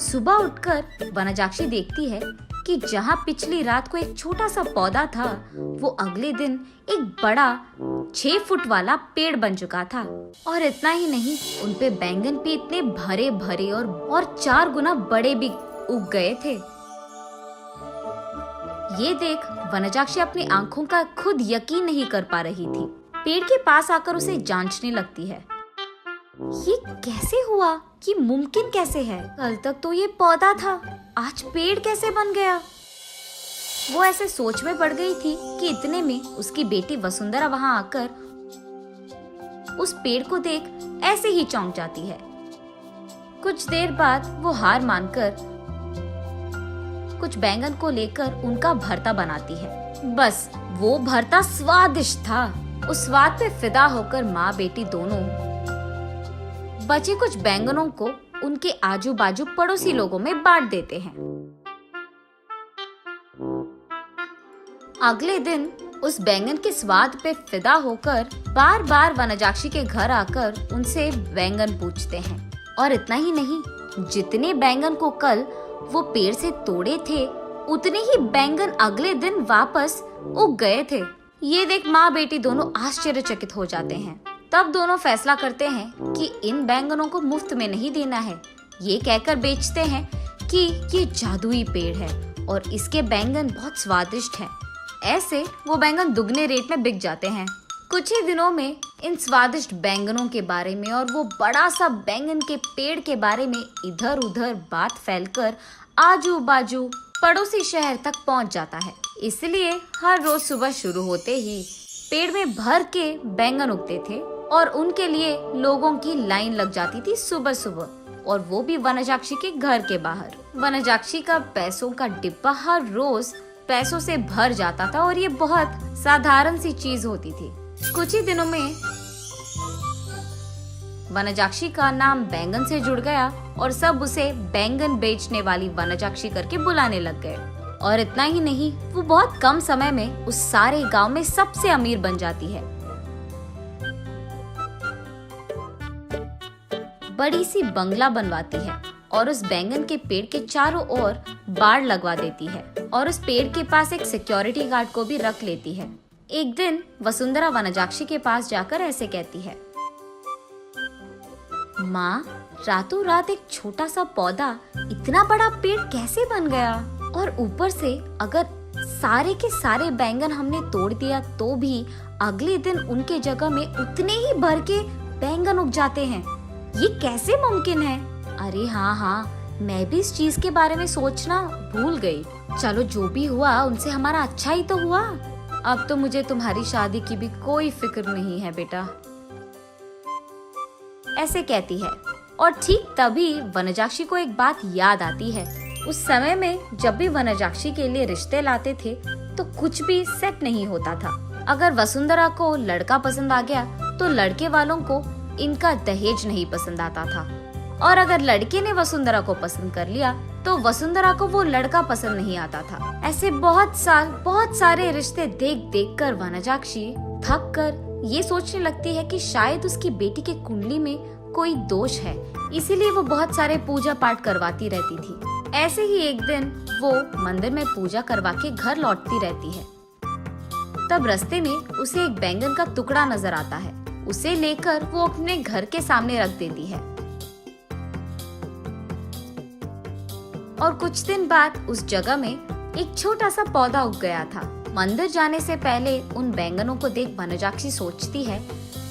सुबह उठकर वनजाक्षी देखती है कि जहाँ पिछली रात को एक छोटा सा पौधा था, वो अगले दिन एक बड़ा 6 फुट वाला पेड़ बन चुका था। और इतना ही नहीं, उनपे बैंगन भी इतने भरे भरे और 4 गुना बड़े भी उग गए थे। ये देख वनजाक्षी अपनी आंखों का खुद यकीन नहीं कर पा रही थी। पेड़ के पास आकर उसे जांचने लगती है। ये कैसे हुआ? ये मुमकिन कैसे है? कल तक तो ये पौधा था, आज पेड़ कैसे बन गया? वो ऐसे सोच में पड़ गई थी कि इतने में उसकी बेटी वसुंधरा वहां आकर उस पेड़ को देख ऐसे ही चौंक जाती है। कुछ देर बाद वो हार मानकर कुछ बैंगन को लेकर उनका भरता बनाती है। बस वो भरता स्वादिष्ट था। उस स्वाद पे फिदा होकर माँ बेटी दोनों बचे कुछ बैंगनों को उनके आजू बाजू पड़ोसी लोगों में बांट देते हैं। अगले दिन उस बैंगन के स्वाद पे फिदा होकर बार बार वनजाक्षी के घर आकर उनसे बैंगन पूछते हैं। और इतना ही नहीं, जितने बैंगन को कल वो पेड़ से तोड़े थे, उतने ही बैंगन अगले दिन वापस उग गए थे। ये देख माँ बेटी दोनों आश्चर्यचकित हो जाते हैं। तब दोनों फैसला करते हैं कि इन बैंगनों को मुफ्त में नहीं देना है। ये कहकर बेचते हैं कि ये जादुई पेड़ है और इसके बैंगन बहुत स्वादिष्ट हैं। ऐसे वो बैंगन दुगने रेट में बिक जाते हैं। कुछ ही दिनों में इन स्वादिष्ट बैंगनों के बारे में और वो बड़ा सा बैंगन के पेड़ के बारे में इधर उधर बात फैलकर आजू बाजू पड़ोसी शहर तक पहुंच जाता है। इसलिए हर रोज सुबह शुरू होते ही पेड़ में भर के बैंगन उगते थे और उनके लिए लोगों की लाइन लग जाती थी सुबह सुबह, और वो भी वनजाक्षी के घर के बाहर। वनजाक्षी का पैसों का डिब्बा हर रोज पैसों से भर जाता था और ये बहुत साधारण सी चीज होती थी। कुछ ही दिनों में वनजाक्षी का नाम बैंगन से जुड़ गया और सब उसे बैंगन बेचने वाली वनजाक्षी करके बुलाने लग गए। और इतना ही नहीं, वो बहुत कम समय में उस सारे गांव में सबसे अमीर बन जाती है। बड़ी सी बंगला बनवाती है और उस बैंगन के पेड़ के चारों ओर बाड़ लगवा देती है और उस पेड़ के पास एक सिक्योरिटी गार्ड को भी रख लेती है। एक दिन वसुंधरा वनजाक्षी के पास जाकर ऐसे कहती है, माँ, रातों रात एक छोटा सा पौधा इतना बड़ा पेड़ कैसे बन गया? और ऊपर से अगर सारे के सारे बैंगन हमने तोड़ दिया तो भी अगले दिन उनके जगह में उतने ही भर के बैंगन उग जाते हैं। ये कैसे मुमकिन है? अरे हाँ, मैं भी इस चीज के बारे में सोचना भूल गई। चलो, जो भी हुआ उनसे हमारा अच्छा ही तो हुआ। अब तो मुझे तुम्हारी शादी की भी कोई फिक्र नहीं है बेटा, ऐसे कहती है। और ठीक तभी वनजाक्षी को एक बात याद आती है। उस समय में जब भी वनजाक्षी के लिए रिश्ते लाते थे तो कुछ भी सेट नहीं होता था। अगर वसुंधरा को लड़का पसंद आ गया तो लड़के वालों को इनका दहेज नहीं पसंद आता था, और अगर लड़के ने वसुंधरा को पसंद कर लिया तो वसुंधरा को वो लड़का पसंद नहीं आता था। ऐसे बहुत सारे रिश्ते देख देख कर वनजाक्षी थक कर ये सोचने लगती है कि शायद उसकी बेटी के कुंडली में कोई दोष है, इसीलिए वो बहुत सारे पूजा पाठ करवाती रहती थी। ऐसे ही एक दिन वो मंदिर में पूजा करवा के घर लौटती रहती है। तब रास्ते में उसे एक बैंगन का टुकड़ा नजर आता है। उसे लेकर वो अपने घर के सामने रख देती है। और कुछ दिन बाद उस जगह में एक छोटा सा पौधा उग गया था। मंदिर जाने से पहले उन बैंगनों को देख वनजाक्षी सोचती है,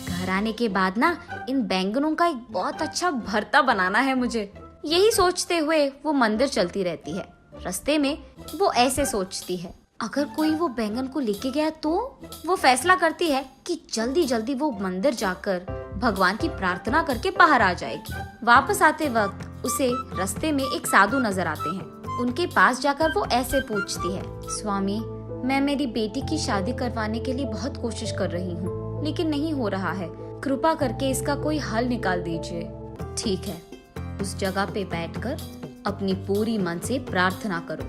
घर आने के बाद ना इन बैंगनों का एक बहुत अच्छा भरता बनाना है मुझे। यही सोचते हुए वो मंदिर चलती रहती है। रास्ते में वो ऐसे सोचती है, अगर कोई वो बैंगन को लेके गया तो? वो फैसला करती है कि जल्दी जल्दी वो मंदिर जाकर भगवान की प्रार्थना करके बाहर आ जाएगी। वापस आते वक्त उसे रास्ते में एक साधु नजर आते हैं। उनके पास जाकर वो ऐसे पूछती है, स्वामी, मैं मेरी बेटी की शादी करवाने के लिए बहुत कोशिश कर रही हूँ, लेकिन नहीं हो रहा है। कृपा करके इसका कोई हल निकाल दीजिए। ठीक है, उस जगह पे बैठकर अपनी पूरी मन से प्रार्थना करो,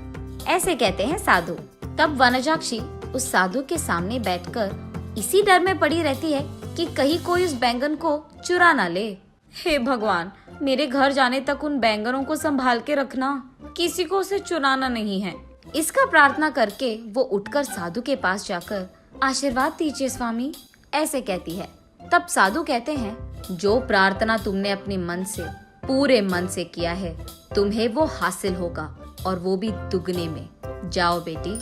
ऐसे कहते हैं साधु। तब वनजाक्षी उस साधु के सामने बैठकर इसी डर में पड़ी रहती है कि कहीं कोई उस बैंगन को चुरा ना ले। हे भगवान, मेरे घर जाने तक उन बैंगनों को संभाल के रखना, किसी को उसे चुराना नहीं है। इसका प्रार्थना करके वो उठकर साधु के पास जाकर आशीर्वाद दीजिए स्वामी, ऐसे कहती है। तब साधु कहते हैं, जो प्रार्थना तुमने अपने मन से, पूरे मन से किया है, तुम्हें वो हासिल होगा, और वो भी दुगने में। जाओ बेटी।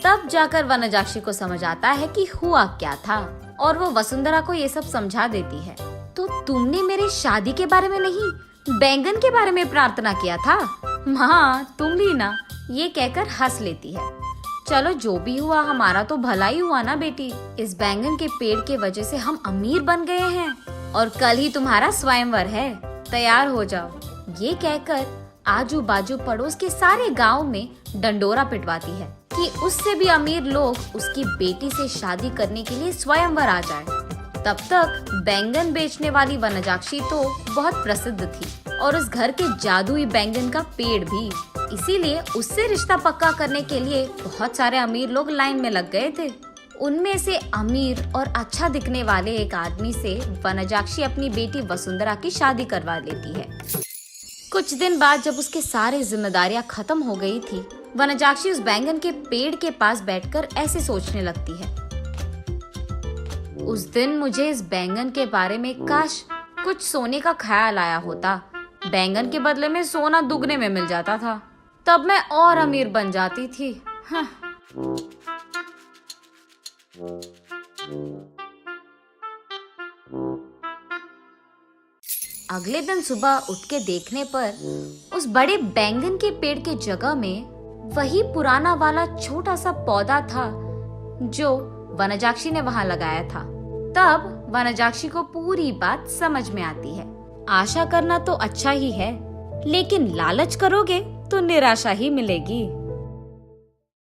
तब जाकर वनजाक्षी को समझ आता है कि हुआ क्या था, और वो वसुंधरा को ये सब समझा देती है। तो तुमने मेरे शादी के बारे में नहीं, बैंगन के बारे में प्रार्थना किया था? हाँ, तुम भी ना, ये कहकर हंस लेती है। चलो जो भी हुआ, हमारा तो भला ही हुआ ना बेटी। इस बैंगन के पेड़ के वजह से हम अमीर बन गए हैं, और कल ही तुम्हारा स्वयंवर है, तैयार हो जाओ। ये कहकर आजू बाजू पड़ोस के सारे गांव में डंडोरा पिटवाती है कि उससे भी अमीर लोग उसकी बेटी से शादी करने के लिए स्वयंवर आ जाए। तब तक बैंगन बेचने वाली वनजाक्षी तो बहुत प्रसिद्ध थी, और उस घर के जादुई बैंगन का पेड़ भी। इसीलिए उससे रिश्ता पक्का करने के लिए बहुत सारे अमीर लोग लाइन में लग गए थे। उनमें से अमीर और अच्छा दिखने वाले एक आदमी से वनजाक्षी अपनी बेटी वसुंधरा की शादी करवा लेती है। कुछ दिन बाद जब उसके सारे जिम्मेदारियां खत्म हो गई थी, वनजाक्षी उस बैंगन के पेड़ के पास बैठकर ऐसे सोचने लगती है, उस दिन मुझे इस बैंगन के बारे में काश कुछ सोने का ख्याल आया होता। बैंगन के बदले में सोना दुगने में मिल जाता था, तब मैं और अमीर बन जाती थी। हाँ। अगले दिन सुबह उठ के देखने पर उस बड़े बैंगन के पेड़ के जगह में वही पुराना वाला छोटा सा पौधा था जो वनजाक्षी ने वहां लगाया था। तब वनजाक्षी को पूरी बात समझ में आती है। आशा करना तो अच्छा ही है, लेकिन लालच करोगे तो निराशा ही मिलेगी।